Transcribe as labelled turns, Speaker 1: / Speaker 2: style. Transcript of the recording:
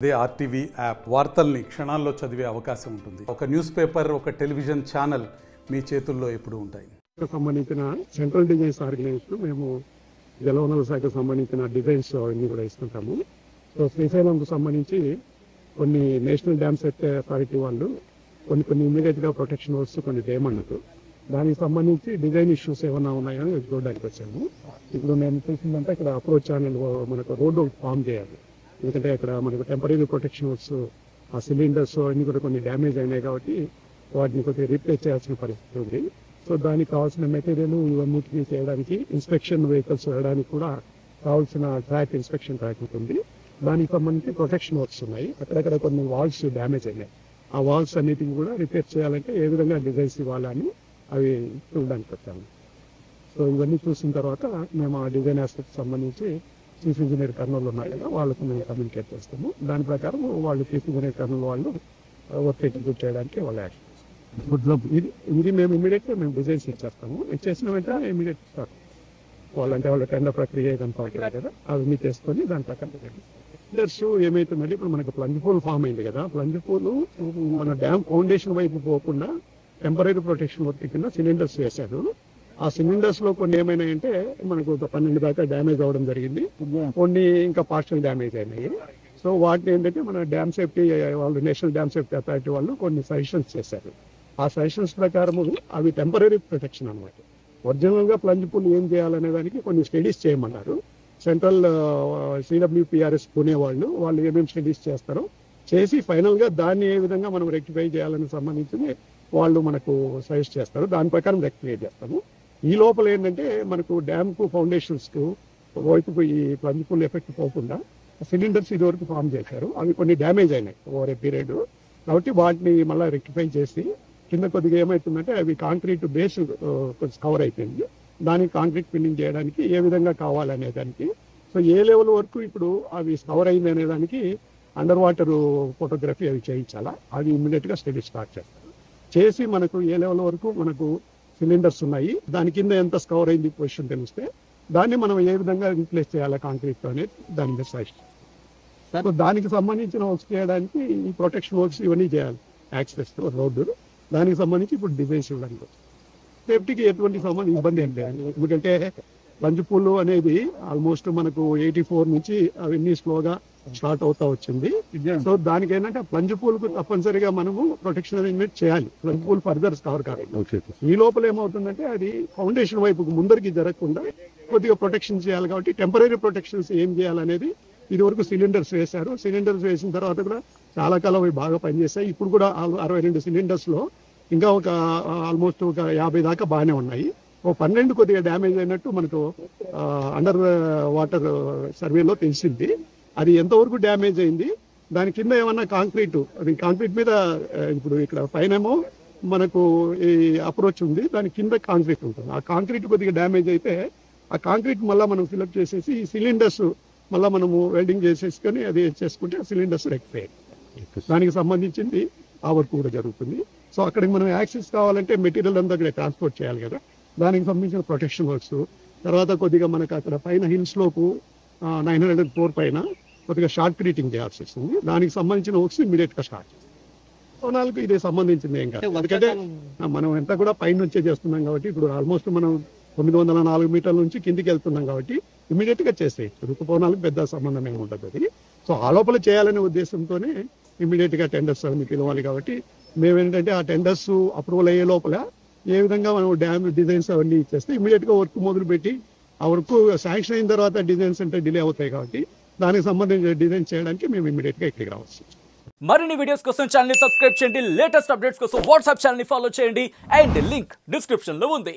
Speaker 1: అదే RTV app వార్తల్ని క్షణాల్లో చదివే అవకాశం ఉంటుంది. ఒక న్యూస్ పేపర్, ఒక టెలివిజన్ ఛానల్ మీ చేతుల్లో ఎప్పుడూ ఉంటాయి.
Speaker 2: సంబంధించిన సెంట్రల్ డిజైన్స్ ఆర్గనైజేషన్ మేము జలవనరుల శాఖకు సంబంధించిన డిజైన్స్ అన్ని కూడా ఇస్తుంటాము. సో శ్రీశైలంకు సంబంధించి కొన్ని నేషనల్ డ్యామ్ సెట్ అథారిటీ వాళ్ళు కొన్ని ఇమీడియట్ గా ప్రొటెక్షన్ వర్క్స్ కొన్ని చేయమన్నారు. దానికి సంబంధించి డిజైన్ ఇష్యూస్ ఏమైనా ఉన్నాయని చూడడానికి వచ్చాము. ఇప్పుడు నేను చూసిందంటే ఇక్కడ అప్రోచ్ ఛానల్ మనకు రోడ్డు ఫామ్ చేయాలి. ఎందుకంటే ఇక్కడ మనకు టెంపరీ ప్రొటెక్షన్ వర్క్స్ ఆ సిలిండర్స్ అన్ని కూడా కొన్ని డ్యామేజ్ అయినాయి కాబట్టి వాటిని కొద్దిగా రీప్లేస్ చేయాల్సిన పరిస్థితి ఉంది. సో దానికి కావాల్సిన మెటీరియల్ ఇవన్నిటిని చేయడానికి ఇన్స్పెక్షన్ వెహికల్స్ వెళ్ళడానికి కూడా కావాల్సిన ట్రాక్ ఇన్స్పెక్షన్ ట్రాక్ ఉంటుంది. దానికి సంబంధించి ప్రొటెక్షన్ వర్క్స్ ఉన్నాయి. అక్కడక్కడ కొన్ని వాల్స్ డ్యామేజ్ అయినాయి. ఆ వాల్స్ అన్నిటిని కూడా రిపేర్ చేయాలంటే ఏ విధంగా డిజైన్స్ ఇవ్వాలని అవి చూడడానికి వచ్చాము. సో ఇవన్నీ చూసిన తర్వాత మేము ఆ డిజైన్ ఆస్పెక్ట్ సంబంధించి చీఫ్ ఇంజనీర్ కర్నూలు ఉన్నారు కదా, వాళ్ళకు మేము కమ్యూనికేట్ చేస్తాము. దాని ప్రకారం వాళ్ళు చీఫ్ ఇంజనీర్ కర్నూలు వాళ్ళు వర్క్ ఎగ్జిక్యూట్ చేయడానికి వాళ్ళు యాక్షన్ చేస్తారు. ఇది మేము ఇమీడియట్గా మేము డిజైన్స్ ఇచ్చేస్తాము. ఇచ్చేసిన వెంటనే ఇమీడియట్ స్టార్ట్ వాళ్ళంటే వాళ్ళ టెండర్ ప్రక్రియ ఏదంతా ఉంటుంది కదా, అవన్నీ చేసుకొని దాని ప్రకారం టెండర్స్ ఏమైతుందంటే ఇప్పుడు మనకు ప్లంజ్ పూల్ ఫామ్ అయింది కదా, ప్లంజ్ పూల్ మన డ్యామ్ ఫౌండేషన్ వైపు పోకుండా టెంపరీ ప్రొటెక్షన్ వర్క్ కింద సిలిండర్స్ వేశారు. ఆ సిలిండర్స్ లో కొన్ని ఏమైనాయంటే మనకు 12 దాకా డ్యామేజ్ అవ్వడం జరిగింది. కొన్ని ఇంకా పార్షల్ డ్యామేజ్ అయినాయి. సో వాటిని ఏంటంటే మన డ్యామ్ సేఫ్టీ వాళ్ళు నేషనల్ డ్యామ్ సేఫ్టీ అథారిటీ వాళ్ళు కొన్ని సజెషన్స్ చేశారు. ఆ సజెషన్స్ ప్రకారం అవి టెంపరీ ప్రొటెక్షన్ అనమాట. ఒరిజినల్ గా ప్లంజ్ పూల్ ఏం చేయాలనే దానికి కొన్ని స్టడీస్ చేయమన్నారు. సెంట్రల్ CWPRS పునే వాళ్ళు ఏమేమి స్టడీస్ చేస్తారో చేసి ఫైనల్ గా దాన్ని ఏ విధంగా మనం రెక్టిఫై చేయాలని సంబంధించి వాళ్ళు మనకు సజెస్ట్ చేస్తారు. దాని ప్రకారం రెక్టిఫై చేస్తాము. ఈ లోపల ఏంటంటే మనకు డ్యామ్ కు ఫౌండేషన్స్ కు వైపుకు ఈ ప్లంజ్ పూల్ ఎఫెక్ట్ పోకుండా సిలిండర్స్ ఇది వరకు ఫామ్ చేశారు. అవి కొన్ని డ్యామేజ్ అయినాయి ఓవర్ ఏ పీరియడ్. కాబట్టి వాటిని మళ్ళీ రెక్టిఫై చేసి కింద కొద్దిగా ఏమవుతుందంటే అవి కాంక్రీట్ బేస్ కొంచెం కవర్ అయిపోయింది. దానికి కాంక్రీట్ ఫిల్లింగ్ చేయడానికి ఏ విధంగా కావాలనే దానికి సో ఏ లెవెల్ వరకు ఇప్పుడు అవి కవర్ అయింది అనే దానికి అండర్ వాటర్ ఫోటోగ్రఫీ అవి చేయించాలా, అవి ఇమ్మీడియట్ గా స్టడీ స్టార్ట్ చేస్తారు. చేసి మనకు ఏ లెవెల్ వరకు మనకు సిలిండర్స్ ఉన్నాయి, దాని కింద ఎంత స్కవర్ అయింది పొజిషన్ తెలిస్తే దాన్ని మనం ఏ విధంగా రీప్లేస్ చేయాలి కాంక్రీట్ అనేది దాని మీద సజెస్ట్ చేస్తాం. సో దానికి సంబంధించిన వర్క్స్ చేయడానికి ఈ ప్రొటెక్షన్ వర్క్స్ ఇవన్నీ చేయాలి. యాక్సెస్ రోడ్డు దానికి సంబంధించి ఇప్పుడు డిజైన్స్ ఇవ్వడానికి సేఫ్టీకి ఎటువంటి ఇబ్బంది ఏం లేదు. ఎందుకంటే ప్లంజ్ పూల్ అనేది ఆల్మోస్ట్ మనకు 84 నుంచి అవన్నీ స్లోగా స్టార్ట్ అవుతా వచ్చింది. సో దానికి ఏంటంటే ప్లంజ్ పూల్ కు తప్పనిసరిగా మనము ప్రొటెక్షన్ అరేంజ్మెంట్ చేయాలి. ప్లంజ్ పూల్ ఫర్దర్ కవర్ కాదు. ఈ లోపల ఏమవుతుందంటే అది ఫౌండేషన్ వైపుకు ముందరికి జరగకుండా కొద్దిగా ప్రొటెక్షన్ చేయాలి. కాబట్టి టెంపరీ ప్రొటెక్షన్స్ ఏం చేయాలనేది ఇది వరకు సిలిండర్స్ వేశారు. సిలిండర్స్ వేసిన తర్వాత కూడా చాలా కాలం అవి బాగా పనిచేస్తాయి. ఇప్పుడు కూడా 62 సిలిండర్స్ లో ఇంకా ఒక ఆల్మోస్ట్ ఒక 50 దాకా బాగానే ఉన్నాయి. ఓ 12 కొద్దిగా డ్యామేజ్ అయినట్టు మనకు అండర్ వాటర్ సర్వేలో తెలిసింది. అది ఎంతవరకు డ్యామేజ్ అయింది, దాని కింద ఏమన్నా కాంక్రీట్, అది కాంక్రీట్ మీద ఇప్పుడు ఇక్కడ పైనేమో మనకు ఈ అప్రోచ్ ఉంది, దాని కింద కాంక్రీట్ ఉంటుంది. ఆ కాంక్రీట్ కొద్దిగా డ్యామేజ్ అయితే ఆ కాంక్రీట్ మళ్ళీ మనం ఫిల్అప్ చేసేసి ఈ సిలిండర్స్ మళ్ళీ మనము వెల్డింగ్ చేసేసుకొని అది చేసుకుంటే ఆ సిలిండర్స్ రెక్టిఫై దానికి సంబంధించింది ఆ వర్క్ కూడా జరుగుతుంది. సో అక్కడికి మనం యాక్సెస్ కావాలంటే మెటీరియల్ అంతా అక్కడ ట్రాన్స్పోర్ట్ చేయాలి కదా, దానికి సంబంధించిన ప్రొటెక్షన్ వర్క్స్. తర్వాత కొద్దిగా మనకు అక్కడ పైన హిల్స్ లోపు 904 పైన కొద్దిగా షార్ట్ క్రీటింగ్ చేయాల్సి వస్తుంది. దానికి సంబంధించిన వర్క్స్ ఇమీడియట్ గా స్టార్ట్ చేస్తాం. సోనాలకు ఇది సంబంధించింది ఏం కాదు, ఎందుకంటే మనం ఎంత కూడా పైన నుంచే చేస్తున్నాం కాబట్టి ఇప్పుడు ఆల్మోస్ట్ మనం 904 మీటర్ల నుంచి కిందికి వెళ్తున్నాం కాబట్టి ఇమీడియట్ గా చేసేయచ్చు. ఋతుపవనాలకు పెద్ద సంబంధం ఏమి ఉంటుంది అది. సో ఆ లోపల చేయాలనే ఉద్దేశంతోనే ఇమీడియట్ గా టెండర్స్ అన్ని పిలవాలి. కాబట్టి మేమేంటంటే ఆ టెండర్స్ అప్రూవల్ అయ్యే లోపల ఏ విధంగా మనం డ్యామ్ డిజైన్స్ అవన్నీ ఇచ్చేస్తే ఇమీడియట్ గా వర్క్ మొదలు పెట్టి ఆ వర్క్ శాంక్షన్ అయిన తర్వాత డిజైన్స్ అంటే డిలే అవుతాయి. కాబట్టి దానికి సంబంధించిన డిజైన్ చేయడానికి మేము ఇమీడియట్ గా ఇక్కడికి రావచ్చు.
Speaker 3: మరిన్ని వీడియోస్ కోసం ఛానల్ ని సబ్స్క్రైబ్ చేయండి. లేటెస్ట్ అప్డేట్స్ కోసం వాట్సాప్ ఛానల్ ని ఫాలో చేయండి. అండ్ లింక్ డిస్క్రిప్షన్ లో ఉంది.